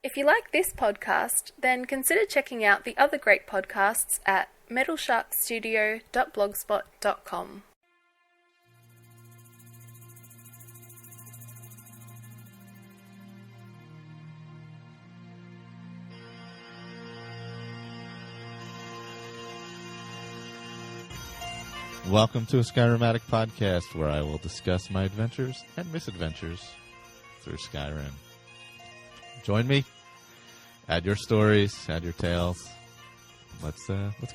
If you like this podcast, then consider checking out the other great podcasts at metalsharkstudio.blogspot.com. Welcome to a Skyrim Addict podcast where I will discuss my adventures and misadventures through Skyrim. Join me. Add your stories, add your tales. Let's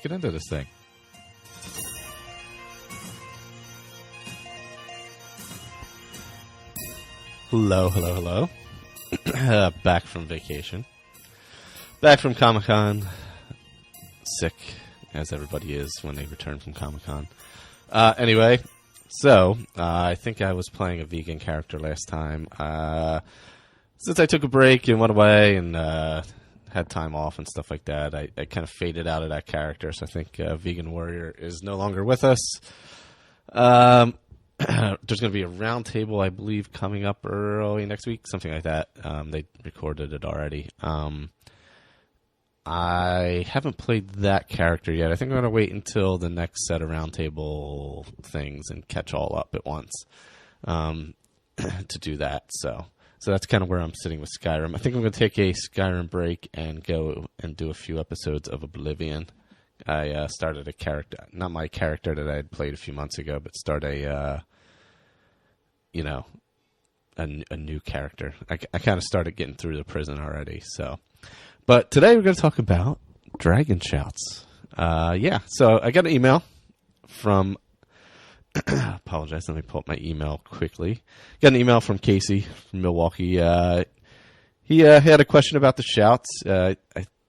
get into this thing. Hello. Back from vacation. Back from Comic-Con. Sick, as everybody is when they return from Comic-Con. Anyway, so I think I was playing a vegan character last time. Since I took a break and went away and had time off and stuff like that, I kind of faded out of that character. So I think Vegan Warrior is no longer with us. There's going to be a round table, I believe, coming up early next week, something like that. They recorded it already. I haven't played that character yet. I think I'm going to wait until the next set of roundtable things and catch all up at once to do that. So that's kind of where I'm sitting with Skyrim. I think I'm going to take a Skyrim break and go and do a few episodes of Oblivion. I started a character, not my character that I had played a few months ago, but start a new character. I kind of started getting through the prison already, so... But today we're going to talk about Dragon Shouts. So I got an email from... apologize, let me pull up my email quickly. Got an email from Casey from Milwaukee. He had a question about the shouts. I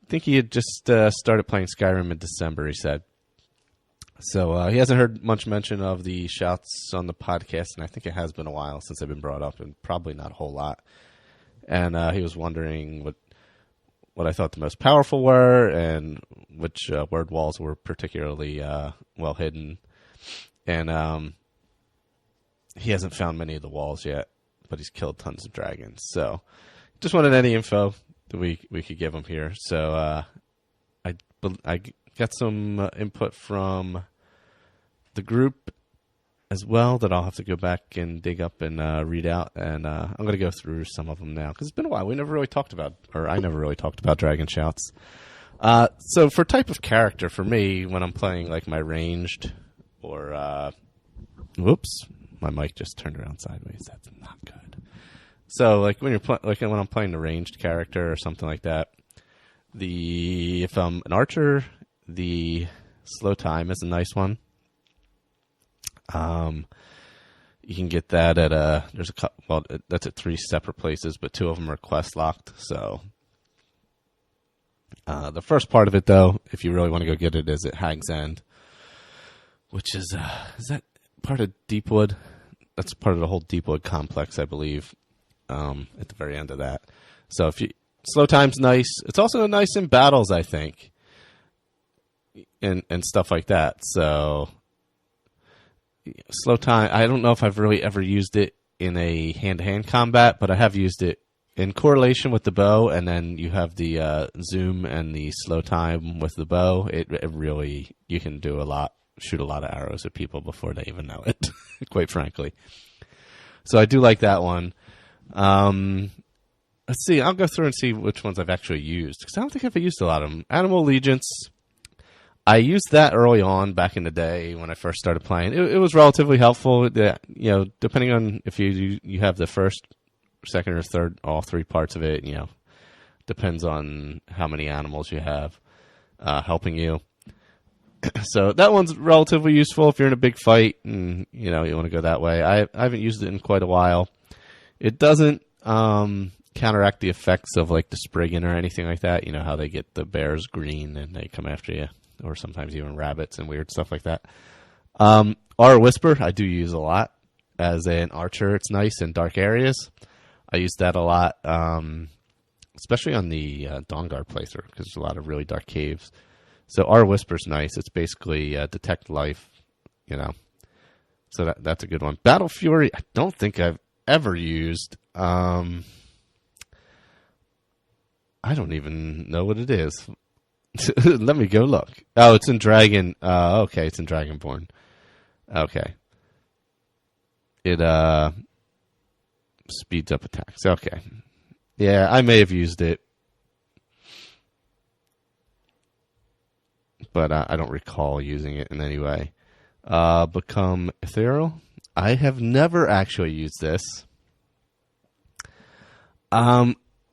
think he had just started playing Skyrim in December, he said. So he hasn't heard much mention of the shouts on the podcast, and I think it has been a while since they've been brought up, and probably not a whole lot. And he was wondering what I thought the most powerful were, and which word walls were particularly well hidden. And he hasn't found many of the walls yet, but he's killed tons of dragons. So just wanted any info that we could give him here. So I got some input from the group as well that I'll have to go back and dig up and read out. And I'm going to go through some of them now because it's been a while. I never really talked about Dragon Shouts. So for type of character, for me, when I'm playing like my ranged or... whoops, my mic just turned around sideways. That's not good. So like when I'm playing the ranged character or something like that, if I'm an archer, the slow time is a nice one. You can get that at that's at 3 separate places, but 2 of them are quest locked. So the first part of it, though, if you really want to go get it, is at Hag's End, which is that part of Deepwood? That's part of the whole Deepwood complex, I believe. At the very end of that. So slow time's nice. It's also nice in battles, I think, and stuff like that. So. Slow time, I don't know if I've really ever used it in a hand-to-hand combat, but I have used it in correlation with the bow, and then you have the zoom and the slow time with the bow. It really, you can do shoot a lot of arrows at people before they even know it, quite frankly. So I do like that one. Let's see, I'll go through and see which ones I've actually used, because I don't think I've used a lot of them. Animal Allegiance... I used that early on back in the day when I first started playing. It was relatively helpful. Depending on if you have the first, second, or third, all 3 parts of it, depends on how many animals you have helping you. So that one's relatively useful if you're in a big fight and you want to go that way. I haven't used it in quite a while. It doesn't counteract the effects of like the Spriggan or anything like that. You know how they get the bears green and they come after you. Or sometimes even rabbits and weird stuff like that. Aura Whisper, I do use a lot. As an archer, it's nice in dark areas. I use that a lot, especially on the Dawnguard playthrough, because there's a lot of really dark caves. So Aura Whisper's nice. It's basically detect life, So that's a good one. Battle Fury, I don't think I've ever used. I don't even know what it is. Let me go look. Oh, it's in Dragon. Okay, it's in Dragonborn. Okay. It speeds up attacks. Okay. Yeah, I may have used it, but I don't recall using it in any way. Become ethereal. I have never actually used this.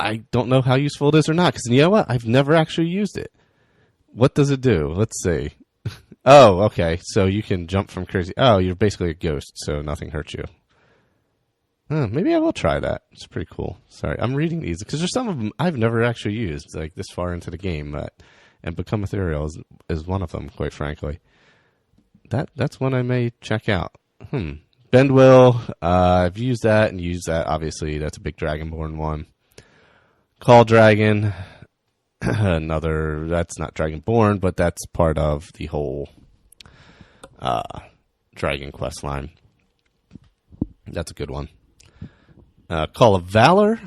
I don't know how useful it is or not, because you know what? I've never actually used it. What does it do? Let's see. Oh, okay. So you can jump from crazy. Oh, you're basically a ghost, so nothing hurts you. Maybe I will try that. It's pretty cool. Sorry, I'm reading these because there's some of them I've never actually used, like this far into the game. And Become Ethereal is one of them, quite frankly. That's one I may check out. Bend Will, I've used that and used that. Obviously, that's a big Dragonborn one. Call Dragon, another. That's not Dragonborn, but that's part of the whole Dragon quest line. That's a good one. Call of Valor,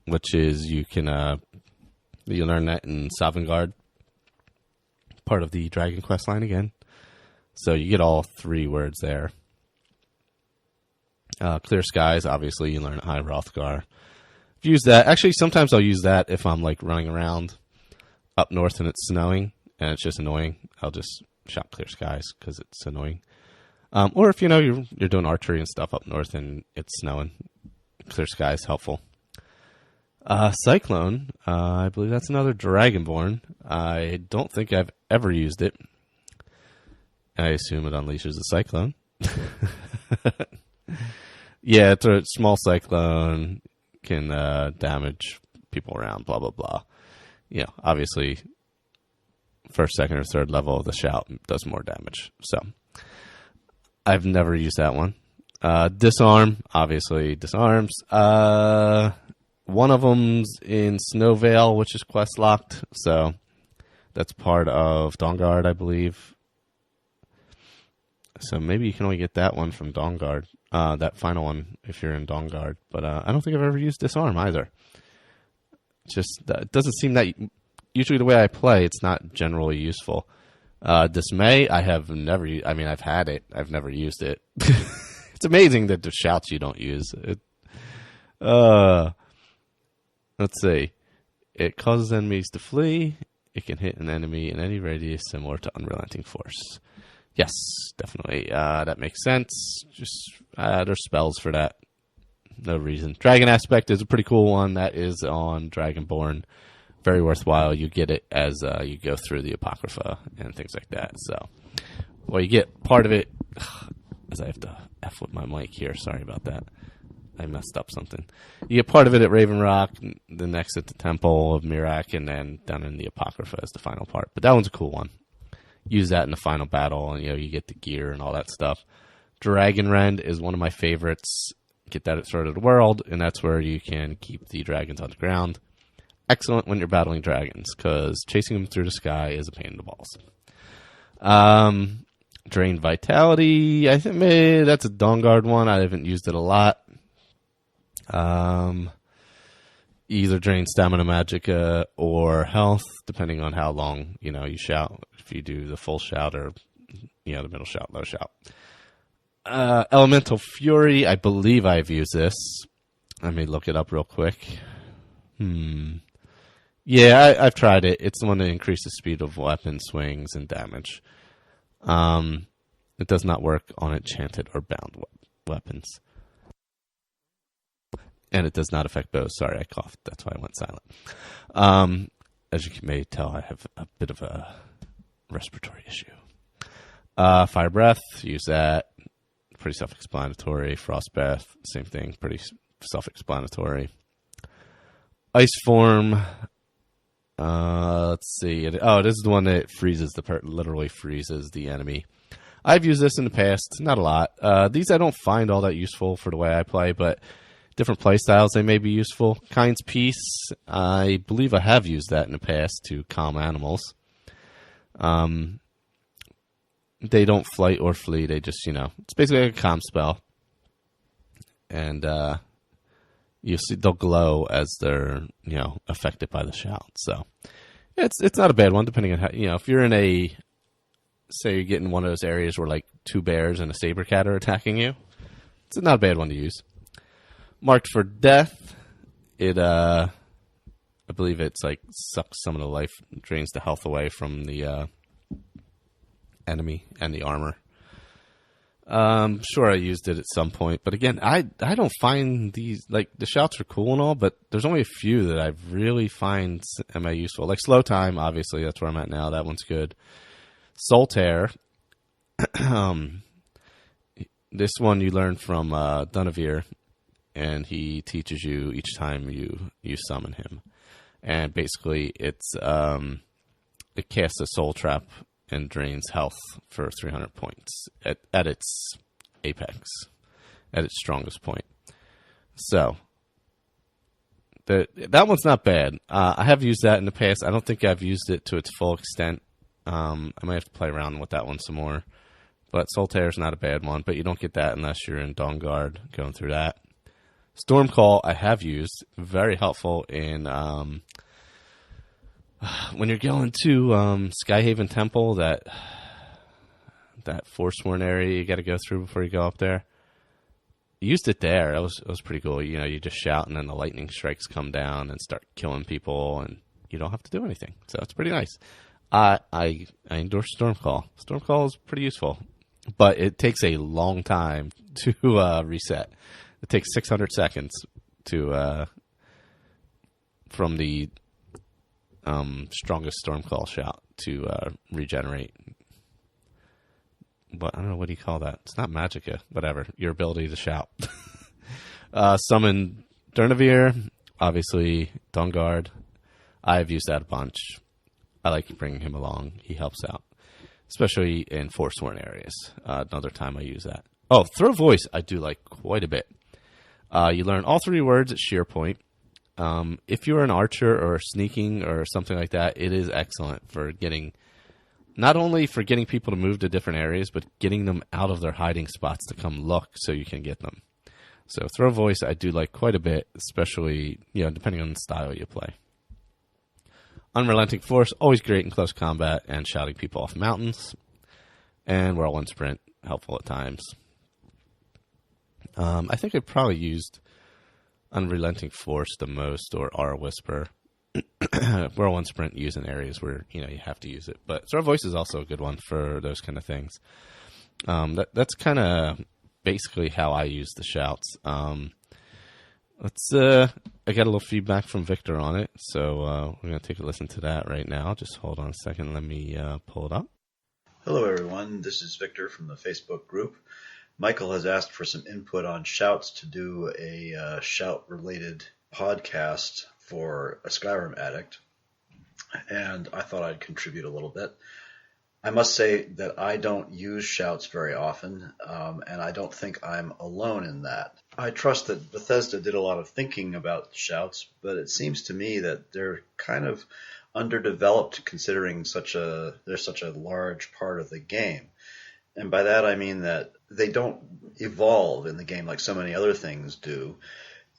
which is you learn that in Sovngarde, part of the Dragon quest line again. So you get all 3 words there. Clear Skies, obviously you learn at High Hrothgar. Use that. Actually, sometimes I'll use that if I'm like running around up north and it's snowing and it's just annoying. I'll just shout Clear Skies because it's annoying. Or if you're doing archery and stuff up north and it's snowing, Clear Skies helpful. Cyclone, I believe that's another Dragonborn. I don't think I've ever used it. I assume it unleashes a cyclone. Yeah, it's a small cyclone, can damage people around, blah, blah, blah. Obviously, first, second, or third level of the shout does more damage. So, I've never used that one. Disarm, obviously, disarms. One of them's in Snowvale, which is quest locked. So, that's part of Dawnguard, I believe. So maybe you can only get that one from Dawnguard, that final one, if you're in Dawnguard. But I don't think I've ever used Disarm either. It doesn't seem that, usually the way I play, it's not generally useful. Dismay, I have never used. I mean, I've had it. I've never used it. It's amazing that the shouts you don't use. Let's see. It causes enemies to flee. It can hit an enemy in any radius similar to Unrelenting Force. Yes, definitely. That makes sense. Just there's spells for that. No reason. Dragon Aspect is a pretty cool one. That is on Dragonborn. Very worthwhile. You get it as you go through the Apocrypha and things like that. So, well, you get part of it. As I have to F with my mic here. Sorry about that. I messed up something. You get part of it at Raven Rock, the next at the Temple of Mirak, and then down in the Apocrypha is the final part. But that one's a cool one. Use that in the final battle, and you get the gear and all that stuff. Dragon Rend is one of my favorites. Get that at Sword of the World, and that's where you can keep the dragons on the ground. Excellent when you're battling dragons, because chasing them through the sky is a pain in the balls. Drain Vitality, I think maybe that's a Dawnguard one. I haven't used it a lot. Either drain Stamina Magicka or health, depending on how long you shout. If you do the full shout or the middle shout, low shout. Elemental Fury, I believe I've used this. Let me look it up real quick. Yeah, I've tried it. It's the one that increases speed of weapon swings and damage. It does not work on enchanted or bound weapons. And it does not affect bows. Sorry, I coughed. That's why I went silent. As you may tell, I have a bit of a respiratory issue. Fire Breath, use that. Pretty self-explanatory. Frost Breath, same thing. Pretty self-explanatory. Ice Form. Let's see. This is the one that freezes literally freezes the enemy. I've used this in the past. Not a lot. These I don't find all that useful for the way I play, but different play styles, they may be useful. Kind's Peace, I believe I have used that in the past to calm animals. They don't flight or flee. They just, it's basically like a calm spell. And you see they'll glow as they're affected by the shout. So it's not a bad one, depending on how if you're in say you're getting one of those areas where like two bears and a saber cat are attacking you. It's not a bad one to use. Marked for death, it I believe it's like sucks some of the life, drains the health away from the enemy and the armor. Sure, I used it at some point, but again, I don't find these, like, the shouts are cool and all, but there's only a few that I really find am useful. Like Slow Time, obviously, that's where I'm at now. That one's good. Soul Tear. This one you learn from Dunavir, and he teaches you each time you summon him. And basically, it casts a soul trap and drains health for 300 points at its apex, at its strongest point. So, that one's not bad. I have used that in the past. I don't think I've used it to its full extent. I might have to play around with that one some more. But Soul Tear is not a bad one, but you don't get that unless you're in Dawn Guard going through that. Storm Call I have used. Very helpful in when you're going to Skyhaven Temple, that Forsworn area you got to go through before you go up there. Used it there. It was pretty cool. You just shout, and then the lightning strikes come down and start killing people, and you don't have to do anything. So it's pretty nice. I endorse Storm Call. Storm Call is pretty useful, but it takes a long time to reset. It takes 600 seconds to from the strongest Storm Call shout to regenerate. But I don't know, what do you call that? It's not Magicka, whatever. Your ability to shout. Summon Durnavir, obviously Dawn Guard. I've used that a bunch. I like bringing him along. He helps out, especially in Forsworn areas. Another time I use that. Oh, Throw Voice I do like quite a bit. You learn all 3 words at sheer point. If you're an archer or sneaking or something like that, it is excellent for not only for getting people to move to different areas, but getting them out of their hiding spots to come look so you can get them. So Throw Voice I do like quite a bit, especially depending on the style you play. Unrelenting Force, always great in close combat and shouting people off mountains. And Whirlwind Sprint, helpful at times. I think I probably used Unrelenting Force the most, or Aura Whisper. Whirlwind Sprint used in areas where you have to use it, but Throw Voice is also a good one for those kind of things. That's kind of basically how I use the shouts. I got a little feedback from Victor on it, so we're going to take a listen to that right now. Just hold on a second. Let me pull it up. Hello, everyone. This is Victor from the Facebook group. Michael has asked for some input on shouts to do a shout-related podcast for a Skyrim Addict, and I thought I'd contribute a little bit. I must say that I don't use shouts very often, and I don't think I'm alone in that. I trust that Bethesda did a lot of thinking about shouts, but it seems to me that they're kind of underdeveloped considering they're such a large part of the game. And by that I mean that they don't evolve in the game like so many other things do.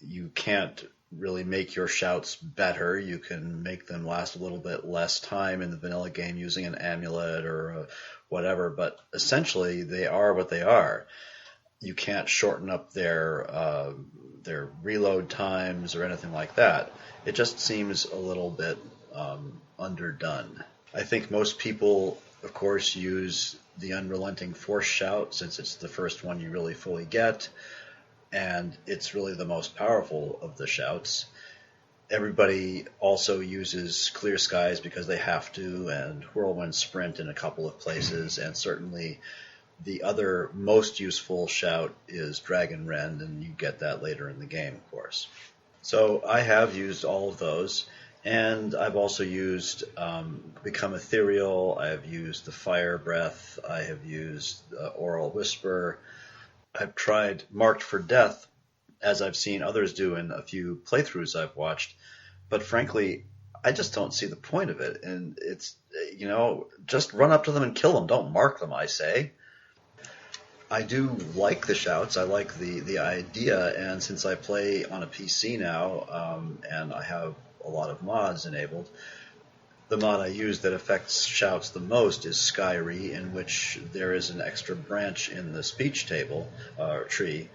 You can't really make your shouts better. You can make them last a little bit less time in the vanilla game using an amulet or whatever, but essentially they are what they are. You can't shorten up their reload times or anything like that. It just seems a little bit underdone. I think most people, of course, use the Unrelenting Force shout since it's the first one you really fully get, and it's really the most powerful of the shouts. Everybody also uses Clear Skies because they have to, and Whirlwind Sprint in a couple of places, and certainly the other most useful shout is Dragon Rend, and you get that later in the game, of course. So I have used all of those, and I've also used Become Ethereal, I have used the Fire Breath, I have used Oral Whisper. I've tried Marked for Death, as I've seen others do in a few playthroughs I've watched, but frankly, I just don't see the point of it. And it's, just run up to them and kill them. Don't mark them, I say. I do like the shouts. I like the idea, and since I play on a PC now, and I have a lot of mods enabled, the mod I use that affects shouts the most is Skyrim, in which there is an extra branch in the speech table, or tree,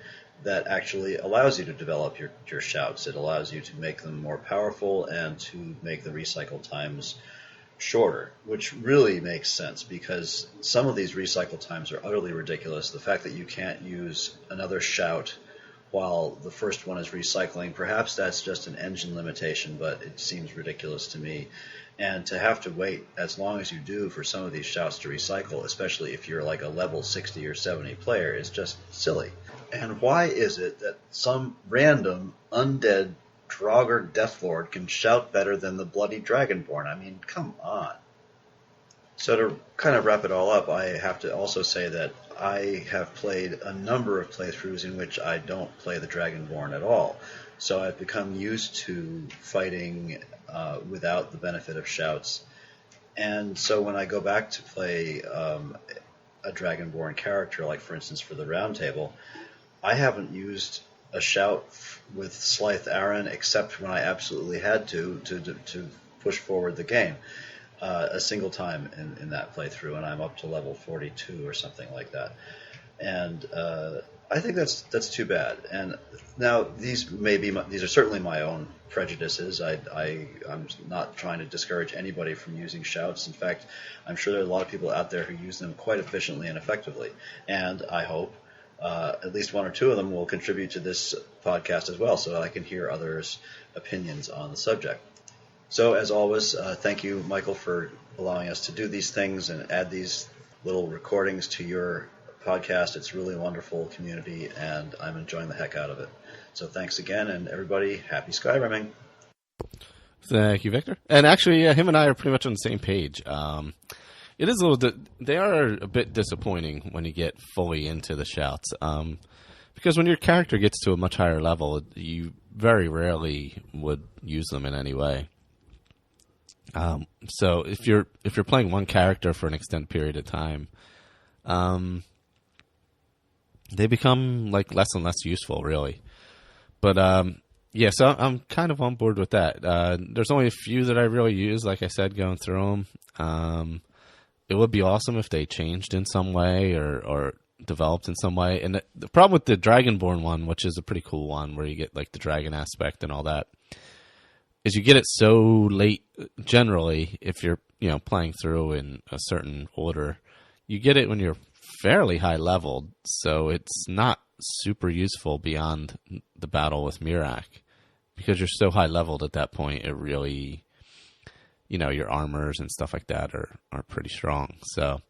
that actually allows you to develop your shouts. It allows you to make them more powerful and to make the recycle times shorter, which really makes sense because some of these recycle times are utterly ridiculous. The fact that you can't use another shout while the first one is recycling, perhaps that's just an engine limitation, but it seems ridiculous to me. And to have to wait as long as you do for some of these shouts to recycle, especially if you're like a level 60 or 70 player, is just silly. And why is it that some random undead Draugr Deathlord can shout better than the bloody Dragonborn? I mean, come on. So to kind of wrap it all up, I have to also say that I have played a number of playthroughs in which I don't play the Dragonborn at all. So I've become used to fighting without the benefit of shouts. And so when I go back to play a Dragonborn character, like for instance for the Round Table, I haven't used a shout with Slythe Aaron except when I absolutely had to push forward the game a single time in that playthrough, and I'm up to level 42 or something like that. And I think that's too bad. And now these are certainly my own prejudices. I'm not trying to discourage anybody from using shouts. In fact, I'm sure there are a lot of people out there who use them quite efficiently and effectively. And I hope at least one or two of them will contribute to this podcast as well, so that I can hear others' opinions on the subject. So as always, thank you, Michael, for allowing us to do these things and add these little recordings to your podcast. It's really a wonderful community, and I'm enjoying the heck out of it. So thanks again, and everybody, happy Skyrimming. Thank you, Victor. And actually, him and I are pretty much on the same page. It is a little. They are a bit disappointing when you get fully into the shouts, because when your character gets to a much higher level, you very rarely would use them in any way. So if you're playing one character for an extended period of time, they become like less and less useful, really. But yeah, so I'm kind of on board with that. There's only a few that I really use, like I said, going through them. It would be awesome if they changed in some way or developed in some way. And the problem with the Dragonborn one, which is a pretty cool one, where you get like the dragon aspect and all that, is you get it so late. Generally, if you're playing through in a certain order, you get it when you're fairly high leveled, so it's not super useful beyond the battle with Mirak, because you're so high leveled at that point. It really, your armors and stuff like that are pretty strong. So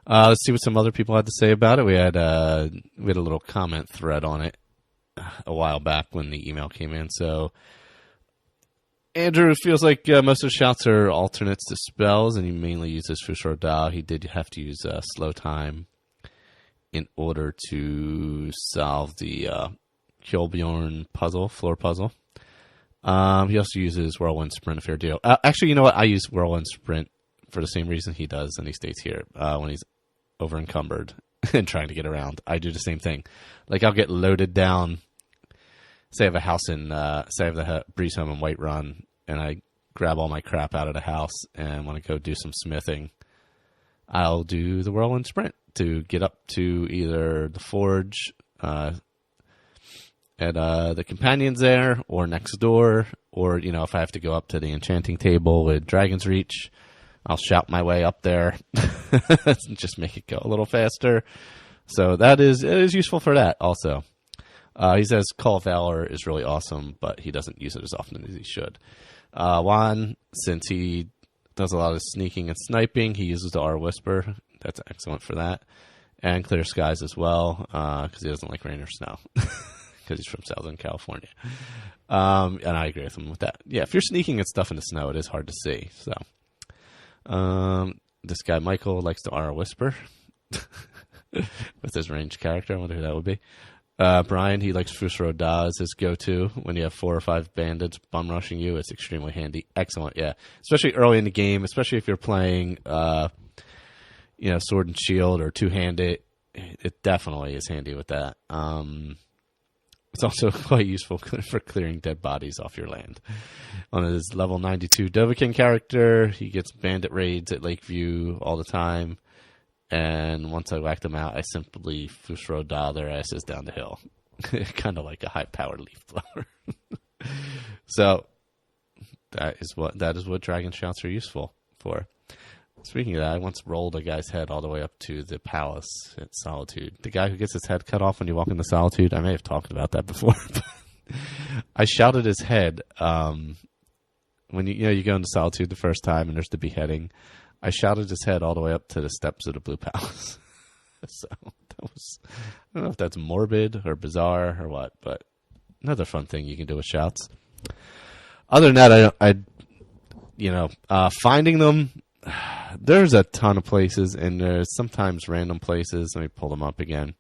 let's see what some other people had to say about it. We had a little comment thread on it a while back when the email came in. So Andrew feels like most of the shouts are alternates to spells, and he mainly uses Fusro Da. He did have to use slow time in order to solve the Kjolbjorn floor puzzle. He also uses Whirlwind Sprint, a fair deal. Actually, you know what? I use Whirlwind Sprint for the same reason he does, and he states here, when he's over encumbered and trying to get around. I do the same thing. Like, I'll get loaded down. Say I have a house say I have the Breeze Home in Whiterun, and I grab all my crap out of the house and want to go do some smithing. I'll do the Whirlwind Sprint to get up to either the forge at the companions there, or next door, or if I have to go up to the enchanting table with Dragon's Reach, I'll shout my way up there. Just make it go a little faster. So it is useful for that also. He says Call of Valor is really awesome, but he doesn't use it as often as he should. Juan, since he does a lot of sneaking and sniping, he uses the R Whisper. That's excellent for that. And Clear Skies as well, because he doesn't like rain or snow, because he's from Southern California. And I agree with him with that. Yeah, if you're sneaking and stuff in the snow, it is hard to see. So, this guy Michael likes the R Whisper with his ranged character. I wonder who that would be. Brian, he likes Fusro Da as his go-to when you have 4 or 5 bandits bum rushing you. It's extremely handy. Excellent, yeah. Especially early in the game, especially if you're playing, Sword and Shield or two-handed. it definitely is handy with that. It's also quite useful for clearing dead bodies off your land. On his level 92 Dovahkiin character, he gets bandit raids at Lakeview all the time. And once I whack them out, I simply throw dial their asses down the hill. Kind of like a high-powered leaf blower. So that is what dragon shouts are useful for. Speaking of that, I once rolled a guy's head all the way up to the palace at Solitude. The guy who gets his head cut off when you walk into Solitude, I may have talked about that before. I shouted his head when you go into Solitude the first time and there's the beheading. I shouted his head all the way up to the steps of the Blue Palace. So that was, I don't know if that's morbid or bizarre or what, but another fun thing you can do with shouts. Other than that, finding them. There's a ton of places, and there's sometimes random places. Let me pull them up again.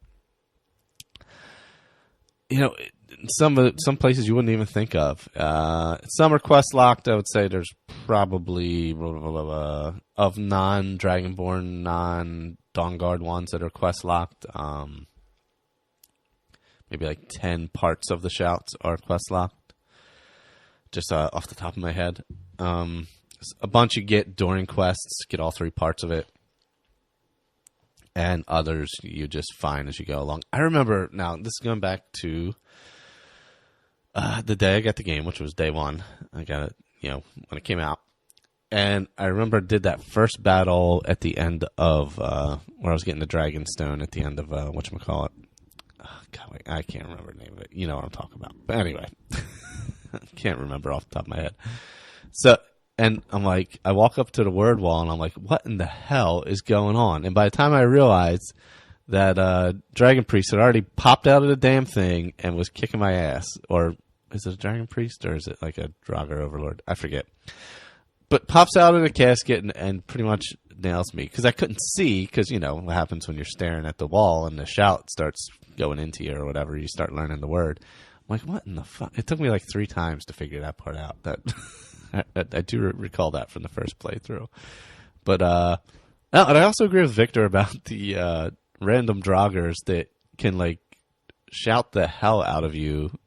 Some places you wouldn't even think of. Some are quest locked. I would say there's probably of non-Dragonborn, non-Dawnguard ones that are quest locked. Maybe like 10 parts of the shouts are quest locked. Just off the top of my head. A bunch you get during quests, get all 3 parts of it. And others you just find as you go along. I remember, now this is going back to the day I got the game, which was day 1. I got it, when it came out. And I remember I did that first battle at the end of, where I was getting the Dragonstone at the end of, whatchamacallit. Oh, God, wait, I can't remember the name of it. You know what I'm talking about. But anyway, I can't remember off the top of my head. So, and I'm like, I walk up to the word wall, and I'm like, what in the hell is going on? And by the time I realized that Dragon Priest had already popped out of the damn thing and was kicking my ass. Or is it a Dragon Priest, or is it like a Draugr Overlord? I forget. But pops out of the casket and pretty much nails me. Because I couldn't see, because, what happens when you're staring at the wall and the shout starts going into you or whatever. You start learning the word. I'm like, what in the fuck? It took me like 3 times to figure that part out. That I do recall that from the first playthrough. But and I also agree with Victor about the random Draugrs that can like shout the hell out of you,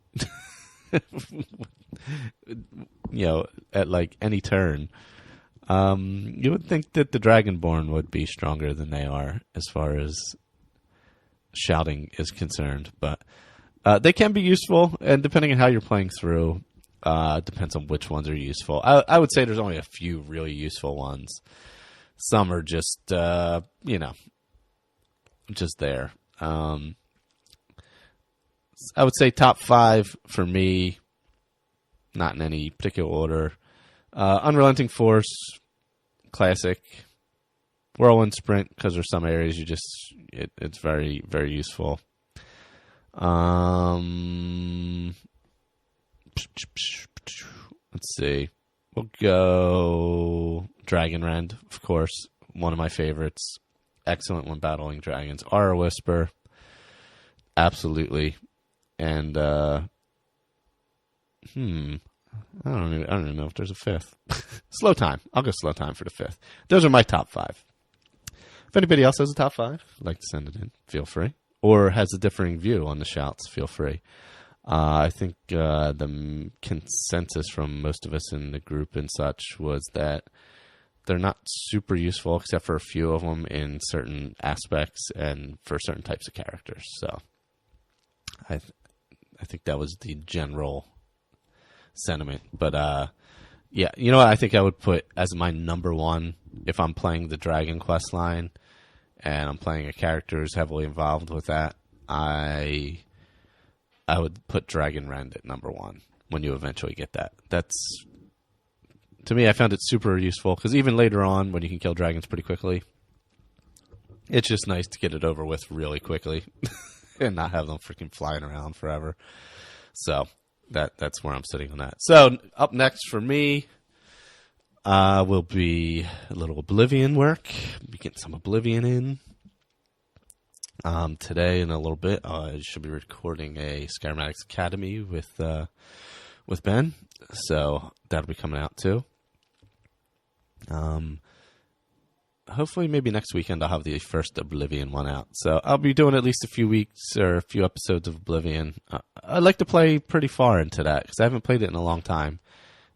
at like any turn. You would think that the Dragonborn would be stronger than they are as far as shouting is concerned, but they can be useful, and depending on how you're playing through. Depends on which ones are useful. I would say there's only a few really useful ones. Some are just, just there. I would say top 5 for me, not in any particular order. Unrelenting Force, classic. Whirlwind Sprint, because there's some areas it's very, very useful. Let's see. We'll go Dragon Rend, of course. One of my favorites. Excellent when battling dragons. Aura Whisper. Absolutely. And I don't even know if there's a 5th. Slow Time. I'll go Slow Time for the 5th. Those are my top 5. If anybody else has a top 5, I'd like to send it in. Feel free. Or has a differing view on the shouts, feel free. I think the consensus from most of us in the group and such was that they're not super useful except for a few of them in certain aspects and for certain types of characters. So I think that was the general sentiment. But yeah, you know what I think I would put as my number 1 if I'm playing the Dragon Quest line and I'm playing a character who's heavily involved with that. I would put Dragon Rend at number 1 when you eventually get that. That's, to me, I found it super useful because even later on when you can kill dragons pretty quickly, it's just nice to get it over with really quickly and not have them freaking flying around forever. So that's where I'm sitting on that. So up next for me will be a little Oblivion work. Be getting some Oblivion in. Today in a little bit, I should be recording a Skyrim Academy with Ben, so that'll be coming out too. hopefully maybe next weekend I'll have the first Oblivion one out. So I'll be doing at least a few weeks or a few episodes of Oblivion. I'd like to play pretty far into that because I haven't played it in a long time,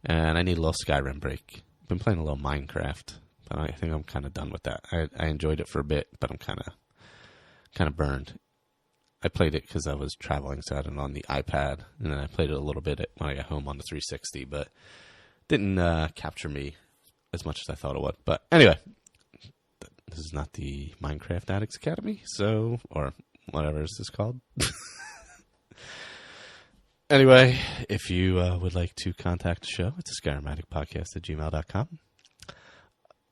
and I need a little Skyrim break. I've been playing a little Minecraft, but I think I'm kind of done with that. I enjoyed it for a bit, but I'm kind of burned. I played it because I was traveling, so I had it on the iPad, and then I played it a little bit when I got home on the 360, but didn't capture me as much as I thought it would. But anyway, this is not the Minecraft Addicts Academy, or whatever this is called. Anyway, if you would like to contact the show, it's a SkyrimAddictPodcast@gmail.com.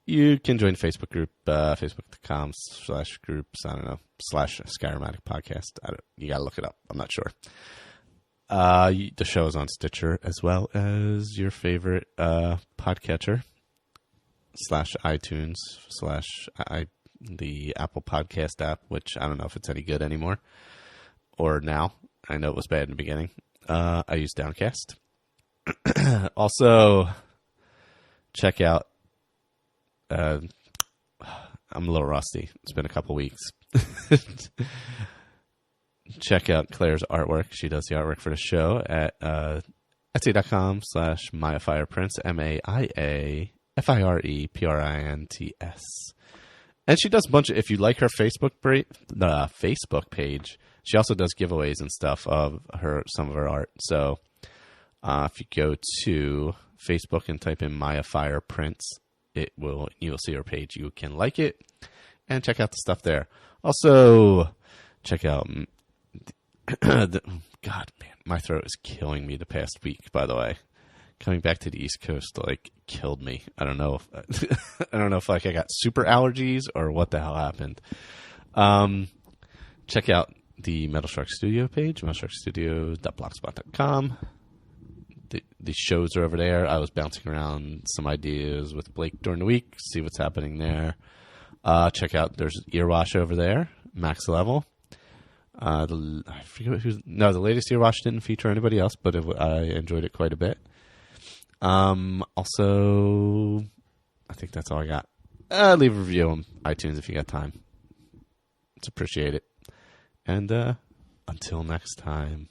You can join the Facebook group, facebook.com/groups, /Skyrim Addict Podcast. You got to look it up. I'm not sure. The show is on Stitcher as well as your favorite podcatcher /iTunes the Apple Podcast app, which I don't know if it's any good anymore or now. I know it was bad in the beginning. I use Downcast. Also, check out I'm a little rusty. It's been a couple weeks. Check out Claire's artwork. She does the artwork for the show at etsy.com/MayaFirePrints, MayaFirePrints. And she does a bunch of, if you like her Facebook page, she also does giveaways and stuff of some of her art. So if you go to Facebook and type in Maya Fire Prints, you'll see her page. You can like it and check out the stuff there. Also, check out God, man, my throat is killing me the past week. By the way, coming back to the East Coast killed me. I don't know if I got super allergies or what the hell happened. Check out the Metal Shark Studio page, metalsharkstudio.blogspot.com. The shows are over there. I was bouncing around some ideas with Blake during the week. See what's happening there. Check out, there's Earwash over there, max level. I forget the latest Earwash didn't feature anybody else, but I enjoyed it quite a bit. Also, I think that's all I got. Leave a review on iTunes if you got time. It's appreciated. And until next time.